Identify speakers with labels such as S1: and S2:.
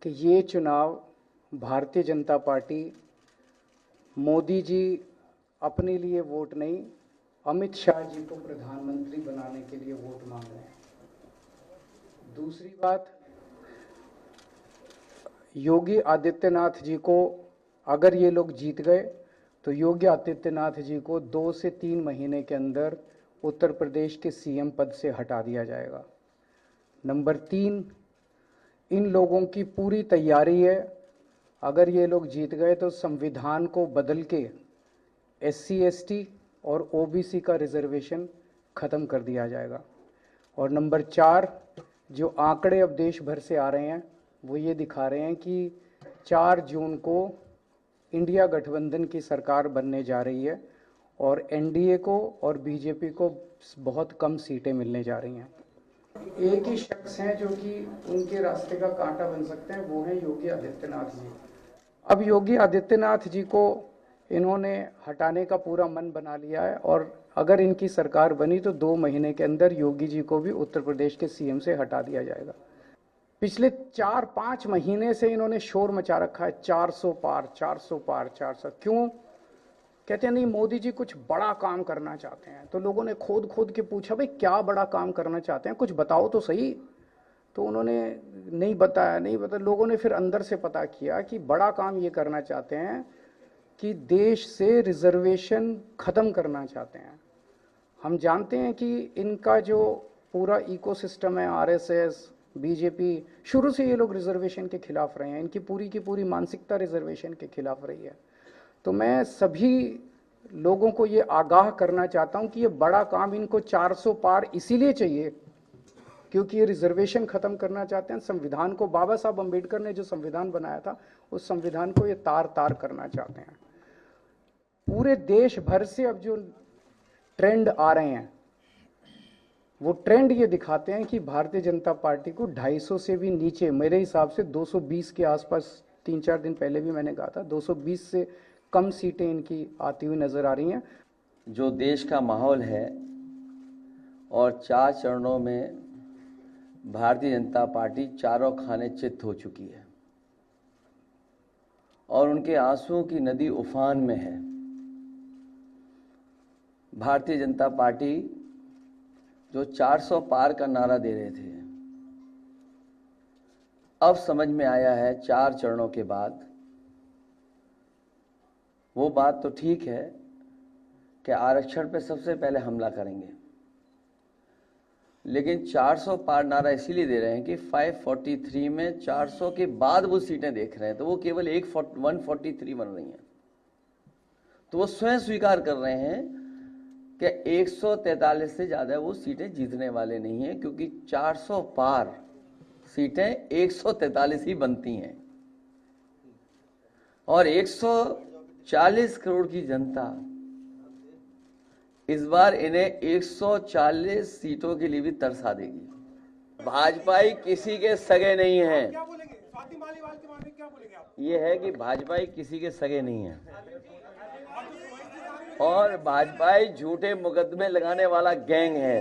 S1: कि ये चुनाव भारतीय जनता पार्टी मोदी जी अपने लिए वोट नहीं, अमित शाह जी को प्रधानमंत्री बनाने के लिए वोट मांग रहे हैं। दूसरी बात, योगी आदित्यनाथ जी को अगर ये लोग जीत गए तो योगी आदित्यनाथ जी को 2 से 3 महीने के अंदर उत्तर प्रदेश के सीएम पद से हटा दिया जाएगा। नंबर 3, इन लोगों की पूरी तैयारी है, अगर ये लोग जीत गए तो संविधान को बदल के SC ST और OBC का रिजर्वेशन ख़त्म कर दिया जाएगा। और नंबर 4, जो आंकड़े अब देश भर से आ रहे हैं वो ये दिखा रहे हैं कि 4 जून को इंडिया गठबंधन की सरकार बनने जा रही है और NDA को और BJP को बहुत कम सीटें मिलने जा रही हैं। एक ही शख्स हैं जो कि उनके रास्ते का कांटा बन सकते हैं, वो हैं योगी आदित्यनाथ जी। अब योगी आदित्यनाथ जी को इन्होंने हटाने का पूरा मन बना लिया है और अगर इनकी सरकार बनी तो 2 महीने के अंदर योगी जी को भी उत्तर प्रदेश के CM से हटा दिया जाएगा। पिछले 4-5 महीने से इन्होंने शोर मचा रखा है, 400 पार 400 पार 400। क्यों? कहते हैं नहीं मोदी जी कुछ बड़ा काम करना चाहते हैं। तो लोगों ने खोद खोद के पूछा, भाई क्या बड़ा काम करना चाहते हैं, कुछ बताओ तो सही। तो उन्होंने नहीं बताया। लोगों ने फिर अंदर से पता किया कि बड़ा काम ये करना चाहते हैं कि देश से रिजर्वेशन ख़त्म करना चाहते हैं। हम जानते हैं कि इनका जो पूरा इकोसिस्टम है, RSS BJP, शुरू से ये लोग रिजर्वेशन के खिलाफ रहे हैं। इनकी पूरी की पूरी मानसिकता रिजर्वेशन के खिलाफ रही है। तो मैं सभी लोगों को ये आगाह करना चाहता हूं कि ये बड़ा काम इनको 400 पार इसीलिए चाहिए क्योंकि ये रिजर्वेशन ख़त्म करना चाहते हैं। संविधान को, बाबा साहब अम्बेडकर ने जो संविधान बनाया था उस संविधान को ये तार तार करना चाहते हैं। पूरे देश भर से अब जो ट्रेंड आ रहे हैं वो ट्रेंड ये दिखाते हैं कि भारतीय जनता पार्टी को 250 से भी नीचे, मेरे हिसाब से 220 के आसपास, 3-4 दिन पहले भी मैंने कहा था, 220 से कम सीटें इनकी आती हुई नजर आ रही हैं।
S2: जो देश का माहौल है और 4 चरणों में भारतीय जनता पार्टी चारों खाने चित्त हो चुकी है और उनके आंसुओं की नदी उफान में है। भारतीय जनता पार्टी जो 400 पार का नारा दे रहे थे, अब समझ में आया है 4 चरणों के बाद, वो बात तो ठीक है कि आरक्षण पे सबसे पहले हमला करेंगे, लेकिन 400 पार नारा इसीलिए दे रहे हैं कि 543 में 400 के बाद वो सीटें देख रहे हैं, तो वो केवल 143 बन रही हैं। तो वो स्वयं स्वीकार कर रहे हैं कि 143 से ज़्यादा वो सीटें जीतने वाले नहीं हैं, क्योंकि 400 पार सीटें 143 ही बनती हैं और 140 करोड़ की जनता इस बार इन्हें 140 सीटों के लिए भी तरसा देगी। भाजपाई किसी के सगे नहीं है। ये है कि भाजपाई किसी के सगे नहीं है और भाजपाई झूठे मुकदमे लगाने वाला गैंग है।